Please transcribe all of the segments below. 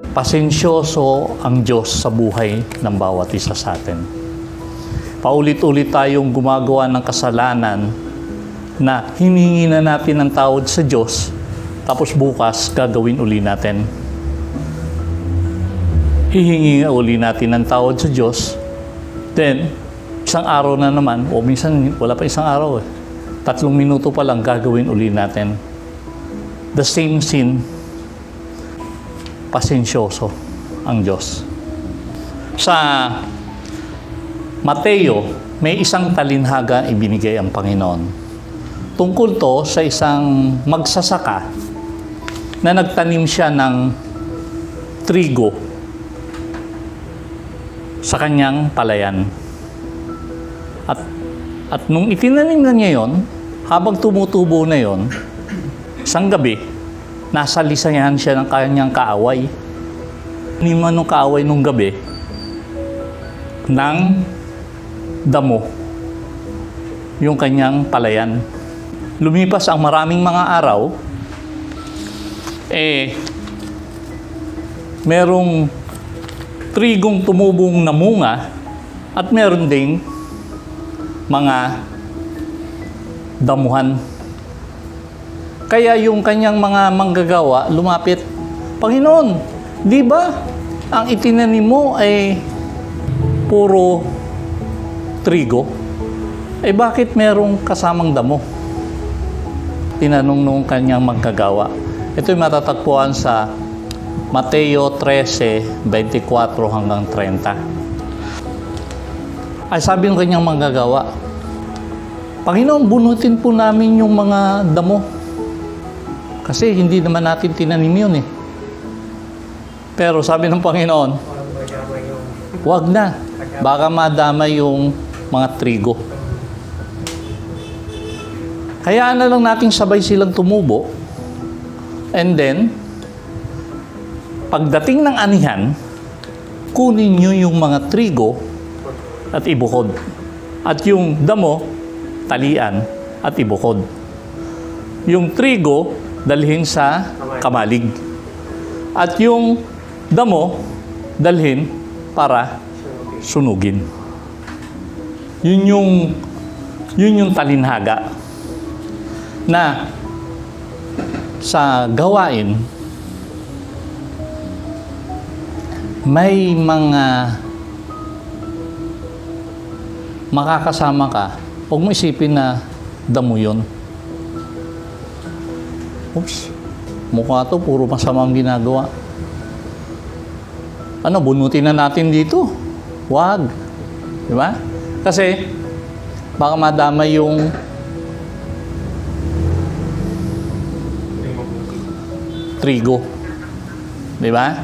Pasensyoso ang Diyos sa buhay ng bawat isa sa atin. Paulit-ulit tayong gumagawa ng kasalanan na hiningi na natin ng tawad sa Diyos, tapos bukas gagawin uli natin. Hihingi uli natin ng tawad sa Diyos, then isang araw na naman, o minsan wala pa isang araw 3 minuto pa lang gagawin uli natin. The same sin. Pasensyoso ang Diyos. Sa Mateo, may isang talinhaga ibinigay ang Panginoon. Tungkol to sa isang magsasaka na nagtanim siya ng trigo sa kanyang palayan. At nung itinanim na niya yon, habang tumutubo na yon, isang gabi, nasa lisayan siya ng kanyang kaaway. Niman ng kaaway nung gabi ng damo yung kanyang palayan. Lumipas ang maraming mga araw, merong trigong tumubong namunga at meron ding mga damuhan. Kaya yung kanyang mga manggagawa lumapit, Panginoon, di ba ang itinanim mo ay puro trigo? Bakit merong kasamang damo? Tinanong nung kanyang manggagawa. Ito'y matatagpuan sa Mateo 13:24 hanggang 30. Ay sabi ng kanyang manggagawa, Panginoon, bunutin po namin yung mga damo. Kasi hindi naman natin tinanim yun Pero sabi ng Panginoon, wag na. Baka madamay yung mga trigo. Hayaan na lang nating sabay silang tumubo. And then, pagdating ng anihan, kunin nyo yung mga trigo at ibukod. At yung damo, talian at ibukod. Yung trigo, dalhin sa kamalig. At yung damo, dalhin para sunugin. Yun yung talinhaga na sa gawain may mga makakasama ka, huwag mo isipin na damo yun. Oops, mukha to, puro masamang ginagawa. Bunutin na natin dito? Wag. Di ba? Kasi, baka madama yung trigo. Di ba?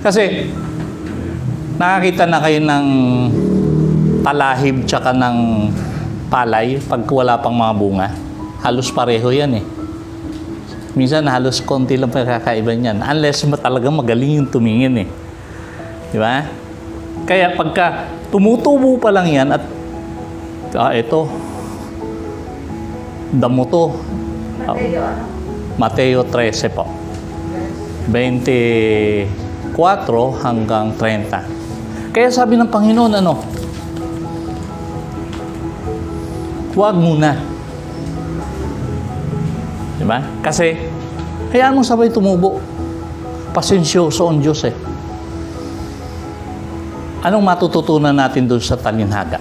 Kasi, nakakita na kayo ng talahib tsaka ng palay pag wala pang mga bunga. Halos pareho yan Minsan halos konti lang pagkakaiba niyan. Unless talagang magaling yung tumingin Di ba? Kaya pagka tumutubo pa lang yan at ito, damo to. Mateo 13 po. 24 hanggang 30. Kaya sabi ng Panginoon, huwag muna. Diba? Kasi, hayaan mo sabay tumubo. Pasensyoso ang Diyos Anong matututunan natin doon sa talinhaga?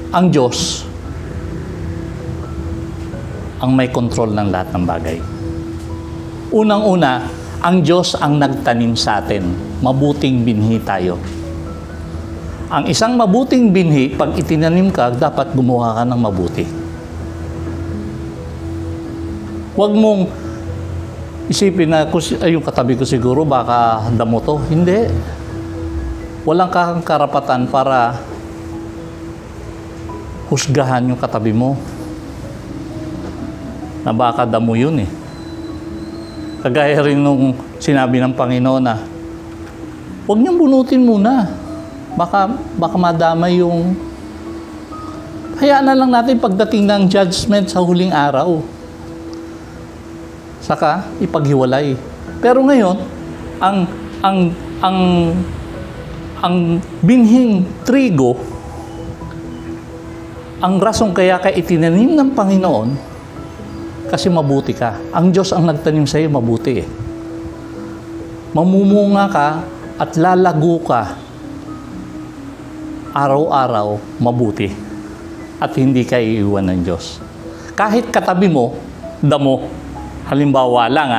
Ang Diyos ang may kontrol ng lahat ng bagay. Unang-una, ang Diyos ang nagtanim sa atin. Mabuting binhi tayo. Ang isang mabuting binhi, pag itinanim ka, dapat gumawa ka ng mabuti. Huwag mong isipin na yung katabi ko siguro baka damo to. Hindi. Walang kang karapatan para husgahan yung katabi mo. Na baka damo yun Kagaya rin nung sinabi ng Panginoon na huwag niyong bunutin muna. Baka madamay yung... Hayaan na lang natin pagdating ng judgment sa huling araw. Saka ipaghiwalay. Pero ngayon, ang ang ang ang binhing trigo, ang rasong kaya ka itinanim ng Panginoon, kasi mabuti ka. Ang Diyos ang nagtanim sa iyo, mabuti eh. Mamumunga ka at lalago ka araw-araw, mabuti. At hindi ka iiwan ng Diyos. Kahit katabi mo, damo. Halimbawa lang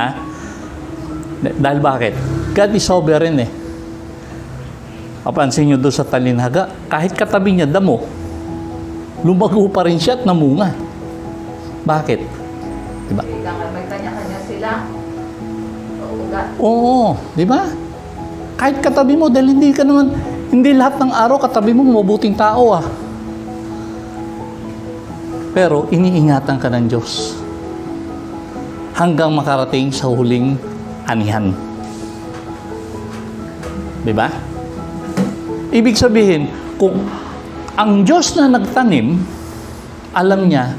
dahil bakit? God is sovereign eh. Papansin nyo doon sa talinhaga, kahit katabi niya, damo, lumago pa rin siya at namunga. Bakit? Diba? May kanya-kanya sila. Oo, di ba? Kahit katabi mo, dahil hindi lahat ng araw katabi mo mabuting tao Pero iniingatan ka ng Diyos hanggang makarating sa huling anihan. Di ba? Ibig sabihin, kung ang Diyos na nagtanim, alam niya,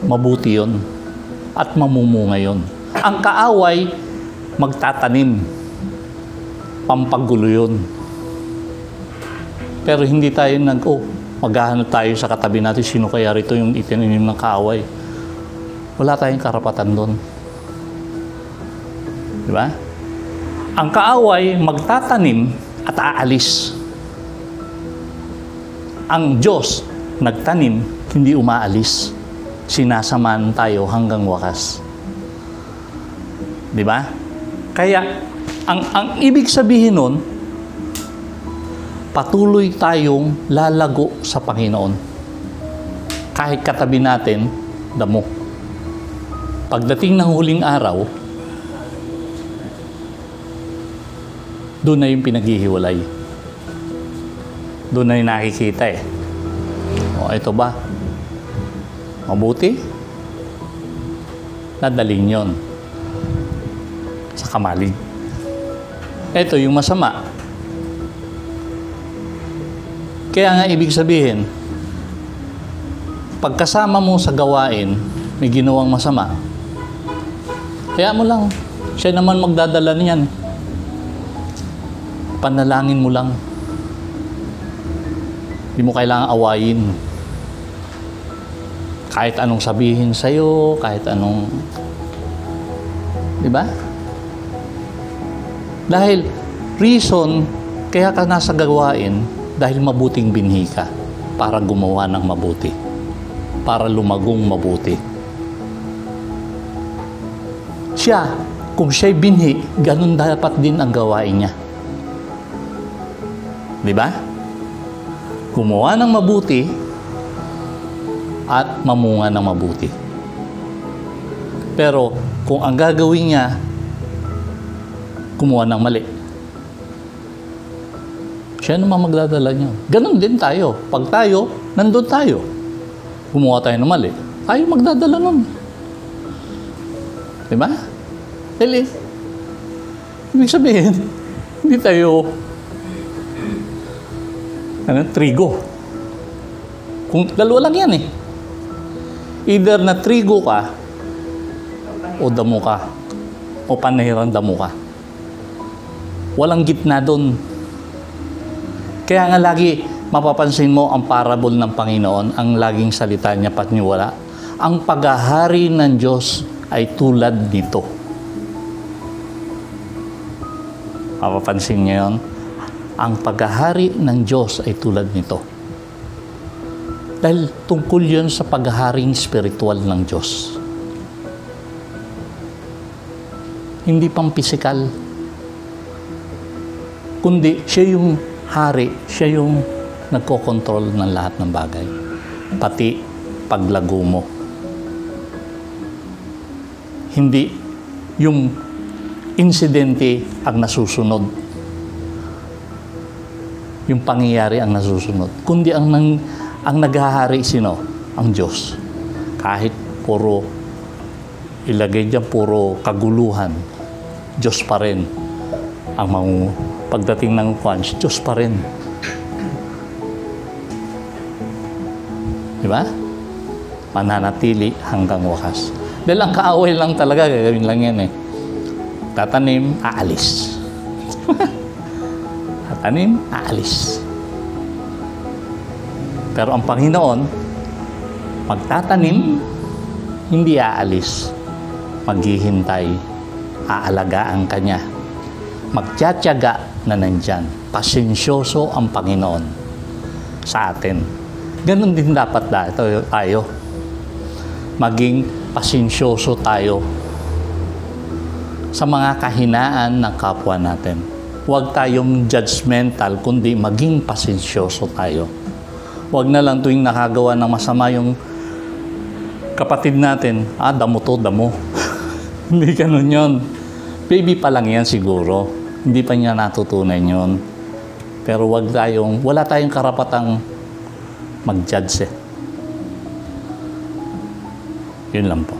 mabuti yun at mamumunga yun. Ang kaaway, magtatanim. Pampagulo yun. Pero hindi tayo maghahanap tayo sa katabi natin, sino kaya rito yung itinanim ng kaaway. Wala tayong karapatan doon. Di ba? Ang kaaway, magtatanim at aalis. Ang Diyos, nagtanim, hindi umaalis. Sinasamahan tayo hanggang wakas. Di ba? Kaya, ang ibig sabihin nun, patuloy tayong lalago sa Panginoon. Kahit katabi natin, damo. Pagdating ng huling araw, doon na yung pinaghihiwalay. Doon na yung nakikita O, ito ba? Mabuti? Nadaling yon sa kamalig. Ito yung masama. Kaya nga ibig sabihin, pagkasama mo sa gawain, may ginawang masama, kaya mo lang, siya naman magdadala niyan. Panalangin mo lang. Hindi mo kailangang awayin. Kahit anong sabihin sa'yo, kahit anong... Di ba? Dahil reason, kaya ka nasa gawain, dahil mabuting binhi ka para gumawa ng mabuti. Para lumagong mabuti. Siya, kung siya'y binhi, ganun dapat din ang gawain niya. Di ba? Gumawa ng mabuti at mamunga ng mabuti. Pero kung ang gagawin niya, gumawa ng mali, siya naman magdadala niya. Ganon din tayo. Pag tayo, nandun tayo. Gumawa tayo ng mali, tayo magdadala nun. Diba? Dali. Ibig sabihin, hindi tayo trigo. Kung dalawa lang yan Either na trigo ka, o damo ka, o panahirang damo ka. Walang gitna doon. Kaya nga lagi, mapapansin mo ang parable ng Panginoon, ang laging salita niya patniwala. Ang paghahari ng Diyos ay tulad nito. Mapapansin niyo yun? Ang paghahari ng Diyos ay tulad nito. Dahil tungkol yun sa paghaharing spiritual ng Diyos. Hindi pang pisikal. Kundi siya yung hari, siya yung nagkokontrol ng lahat ng bagay. Pati paglago mo. Hindi yung insidente ang nasusunod. Yung pangyayari ang nasusunod. Kundi ang naghahari sino? Ang Diyos. Kahit puro, ilagay dyan puro kaguluhan, Diyos pa rin. Pagdating ng punch, Diyos pa rin. Diba? Mananatili hanggang wakas. Dahil ang kaaway lang talaga, gagawin lang yan Magtatanim, aalis. Tatanim, aalis. Pero ang Panginoon, magtatanim, hindi aalis. Maghihintay, aalagaan ka niya. Magtiyatiyaga na nandyan. Pasensyoso ang Panginoon sa atin. Ganon din dapat tayo. Maging pasensyoso tayo sa mga kahinaan ng kapwa natin. Huwag tayong judgmental, kundi maging pasensyoso tayo. Huwag na lang tuwing nakagawa ng masama yung kapatid natin, damo to, damo. Hindi ganun yun. Baby pa lang yan siguro. Hindi pa niya natutunan yun. Pero wala tayong karapatang mag-judge. Yun lang po.